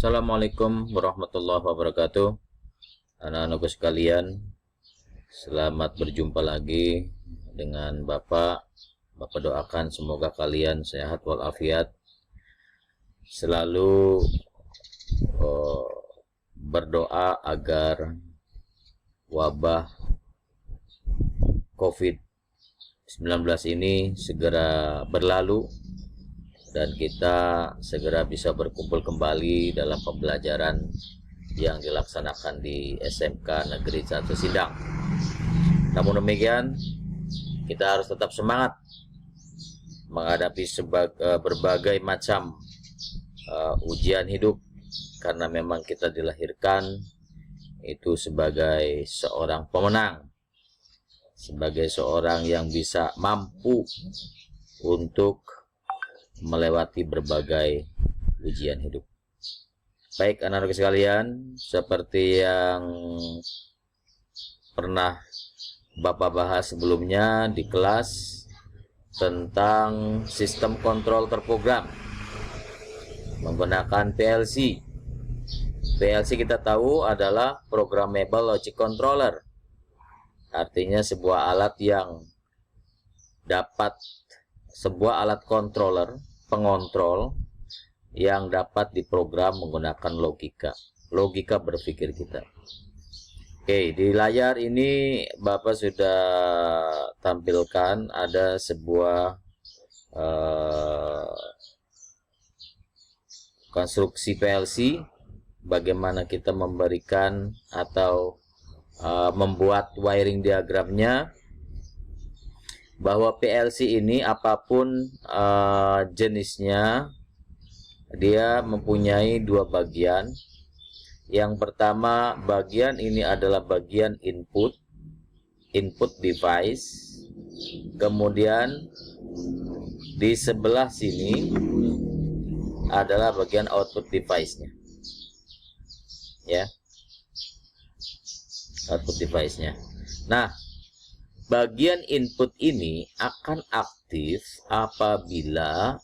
Assalamualaikum warahmatullahi wabarakatuh. Anak-anakku sekalian, selamat berjumpa lagi dengan Bapak. Bapak doakan semoga kalian sehat walafiat, selalu berdoa agar wabah COVID-19 ini segera berlalu dan kita segera bisa berkumpul kembali dalam pembelajaran yang dilaksanakan di SMK Negeri 1 Sindang. Namun demikian, kita harus tetap semangat menghadapi berbagai macam ujian hidup, karena memang kita dilahirkan itu sebagai seorang pemenang, sebagai seorang yang bisa mampu untuk melewati berbagai ujian hidup. Baik anak-anak sekalian, seperti yang pernah Bapak bahas sebelumnya di kelas tentang sistem kontrol terprogram menggunakan PLC. PLC kita tahu adalah Programmable Logic Controller. Artinya sebuah alat controller, pengontrol yang dapat diprogram menggunakan logika berpikir kita. Oke, di layar ini Bapak sudah tampilkan ada sebuah konstruksi PLC, bagaimana kita memberikan atau membuat wiring diagramnya, bahwa PLC ini apapun jenisnya, dia mempunyai dua bagian. Yang pertama, bagian ini adalah bagian input device. Kemudian di sebelah sini adalah bagian output device-nya. Ya. Output device-nya. Nah, bagian input ini akan aktif apabila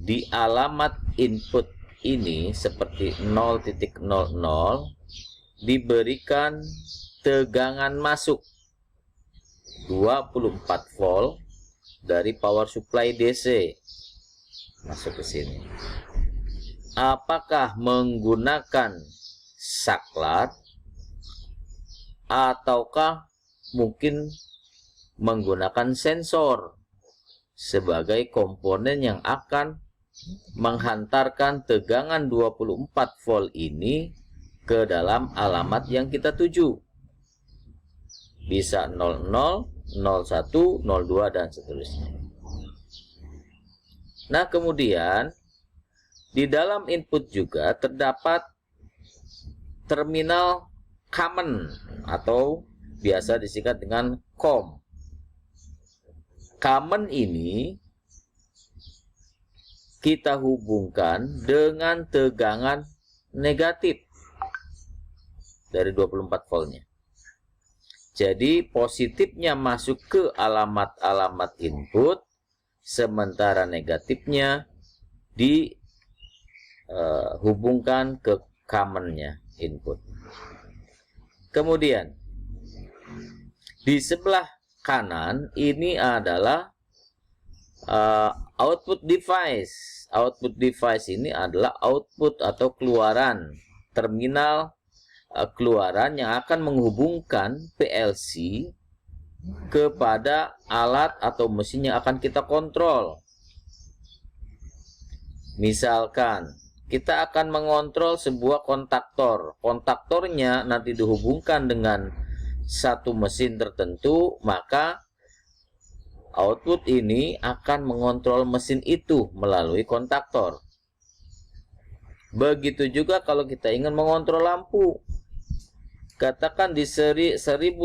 di alamat input ini seperti 0.00 diberikan tegangan masuk 24 volt dari power supply DC masuk ke sini. Apakah menggunakan saklar ataukah mungkin menggunakan sensor sebagai komponen yang akan menghantarkan tegangan 24 volt ini ke dalam alamat yang kita tuju. Bisa 00, 01, 02 dan seterusnya. Nah, kemudian di dalam input juga terdapat terminal common atau biasa disingkat dengan COM. Common ini kita hubungkan dengan tegangan negatif dari 24 voltnya. Jadi positifnya masuk ke alamat-alamat input, sementara negatifnya dihubungkan ke commonnya input. Kemudian di sebelah kanan ini adalah output device. Output device ini adalah output atau keluaran, terminal keluaran yang akan menghubungkan PLC kepada alat atau mesin yang akan kita kontrol. Misalkan kita akan mengontrol sebuah kontaktor. Kontaktornya nanti dihubungkan dengan satu mesin tertentu, maka output ini akan mengontrol mesin itu melalui kontaktor. Begitu juga kalau kita ingin mengontrol lampu. Katakan di seri 1001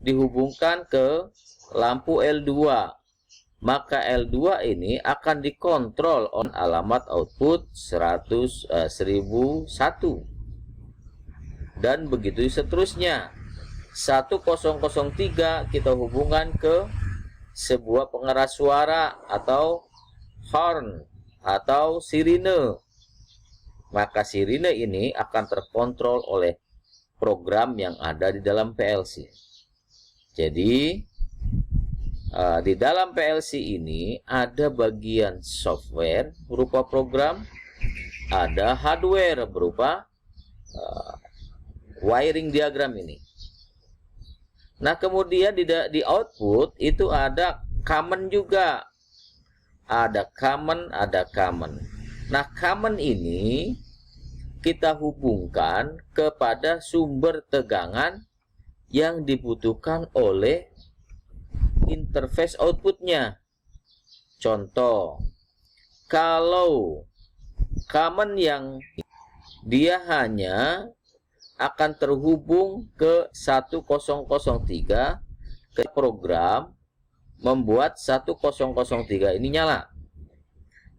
dihubungkan ke lampu L2. Maka L2 ini akan dikontrol on alamat output 1001. Dan begitu seterusnya. 1003 kita hubungkan ke sebuah pengeras suara atau horn atau sirine. maka sirine ini akan terkontrol oleh program yang ada di dalam PLC. Jadi di dalam PLC ini ada bagian software berupa program, ada hardware berupa wiring diagram ini. Nah, kemudian di output itu ada common juga. Ada common. Nah, common ini kita hubungkan kepada sumber tegangan yang dibutuhkan oleh interface outputnya. Contoh, kalau common yang dia hanya akan terhubung ke 1003 ke program membuat 1003 ini nyala.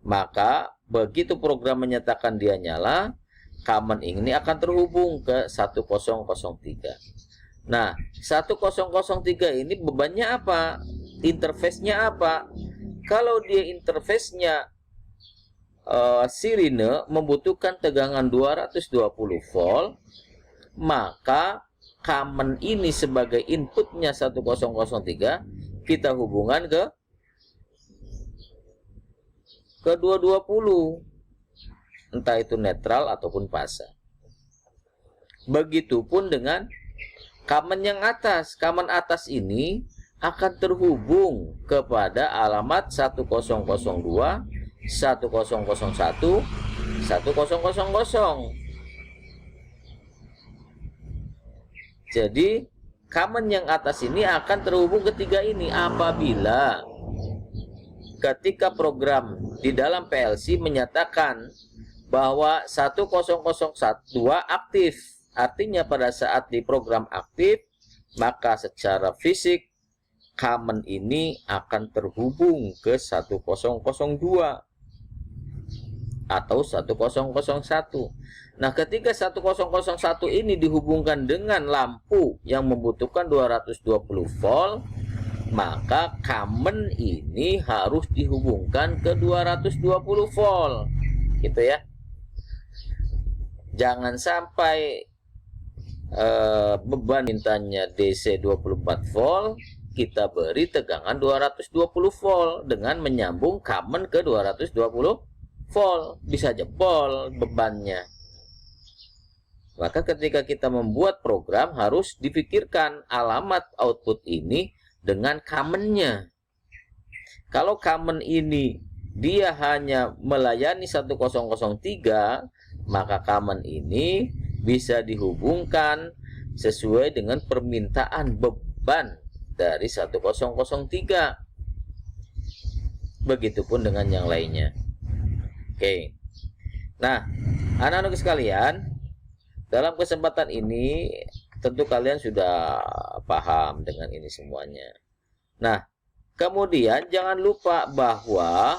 Maka begitu program menyatakan dia nyala, common ini akan terhubung ke 1003. Nah, 1003 ini bebannya apa? Interface-nya apa? Kalau dia interface-nya sirine membutuhkan tegangan 220 volt, maka common ini sebagai inputnya 1003 kita hubungan ke 220, entah itu netral ataupun fase. Begitupun dengan common yang atas. Common atas ini akan terhubung kepada alamat 1002, 1001, 1000. Jadi common yang atas ini akan terhubung ketiga ini apabila ketika program di dalam PLC menyatakan bahwa 1001 aktif. Artinya pada saat di program aktif, maka secara fisik common ini akan terhubung ke 1002 atau 1001. Nah, ketika 1001 ini dihubungkan dengan lampu yang membutuhkan 220 volt, maka common ini harus dihubungkan ke 220 volt. Gitu ya. Jangan sampai beban mintanya DC 24 volt, kita beri tegangan 220 volt dengan menyambung common ke 220 volt. Bisa jebol bebannya. Maka ketika kita membuat program harus dipikirkan alamat output ini dengan commonnya. Kalau common ini dia hanya melayani 1003, maka common ini bisa dihubungkan sesuai dengan permintaan beban dari 1003. Begitupun dengan yang lainnya. Oke. Nah, anak-anak sekalian, dalam kesempatan ini tentu kalian sudah paham dengan ini semuanya. Nah, kemudian jangan lupa bahwa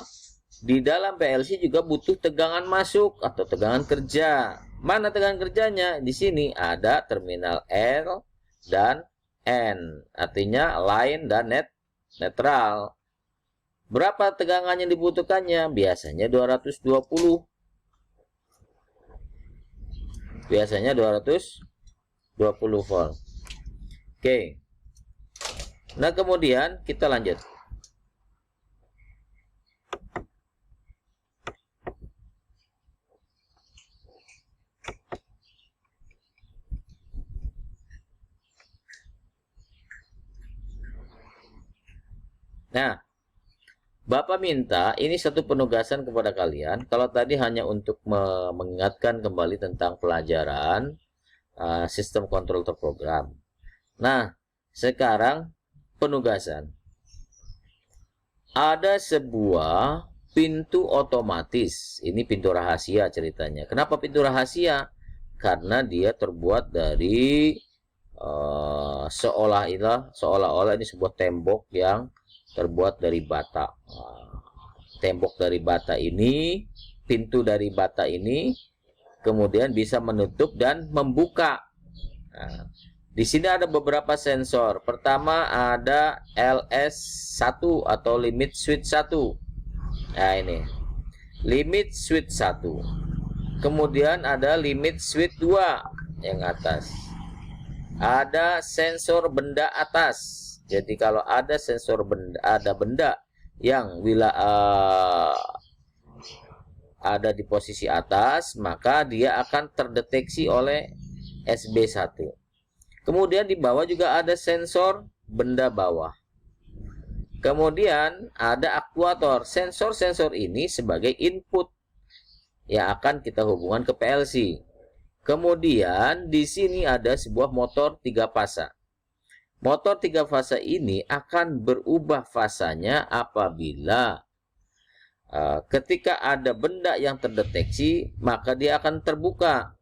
di dalam PLC juga butuh tegangan masuk atau tegangan kerja. Mana tegangan kerjanya? Di sini ada terminal L dan N, artinya line dan netral. Berapa tegangan yang dibutuhkannya? Biasanya 220. Biasanya 220 volt. Oke. Nah, kemudian kita lanjut. Nah, Bapak minta ini satu penugasan kepada kalian. Kalau tadi hanya untuk mengingatkan kembali tentang pelajaran sistem kontrol terprogram. Nah, sekarang penugasan. Ada sebuah pintu otomatis. Ini pintu rahasia ceritanya. Kenapa pintu rahasia? Karena dia terbuat dari seolah-olah ini sebuah tembok yang terbuat dari bata. Tembok dari bata ini, pintu dari bata ini, kemudian bisa menutup dan membuka. Nah, di sini ada beberapa sensor. Pertama ada LS1 atau limit switch 1. Nah, ini limit switch 1. Kemudian ada limit switch 2 yang atas. Ada sensor benda atas. Jadi kalau ada sensor benda, ada benda yang ada di posisi atas, maka dia akan terdeteksi oleh SB1. Kemudian di bawah juga ada sensor benda bawah. Kemudian ada aktuator. Sensor-sensor ini sebagai input yang akan kita hubungkan ke PLC. Kemudian di sini ada sebuah motor 3 fasa. Motor 3 fasa ini akan berubah fasanya apabila ketika ada benda yang terdeteksi, maka dia akan terbuka.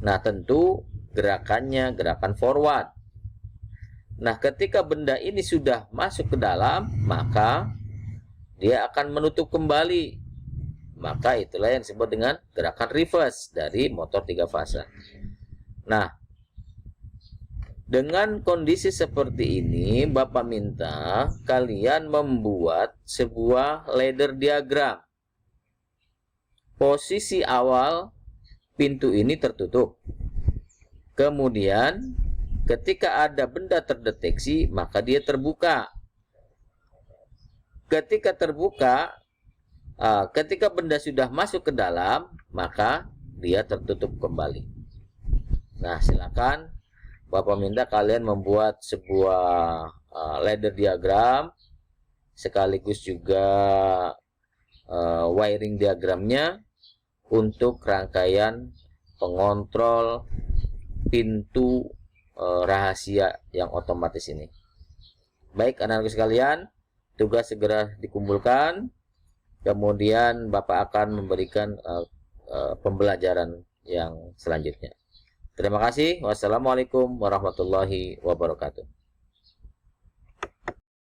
Nah, tentu gerakannya gerakan forward. Nah, ketika benda ini sudah masuk ke dalam, maka dia akan menutup kembali. Maka itulah yang disebut dengan gerakan reverse dari motor 3 fasa. Nah, dengan kondisi seperti ini, Bapak minta kalian membuat sebuah ladder diagram. Posisi awal pintu ini tertutup. Kemudian ketika ada benda terdeteksi, maka dia terbuka. Ketika terbuka, ketika benda sudah masuk ke dalam, maka dia tertutup kembali. Nah, silakan Bapak minta kalian membuat sebuah ladder diagram, sekaligus juga wiring diagramnya untuk rangkaian pengontrol pintu rahasia yang otomatis ini. Baik, anak-anak sekalian, tugas segera dikumpulkan. Kemudian Bapak akan memberikan pembelajaran yang selanjutnya. Terima kasih. Wassalamualaikum warahmatullahi wabarakatuh.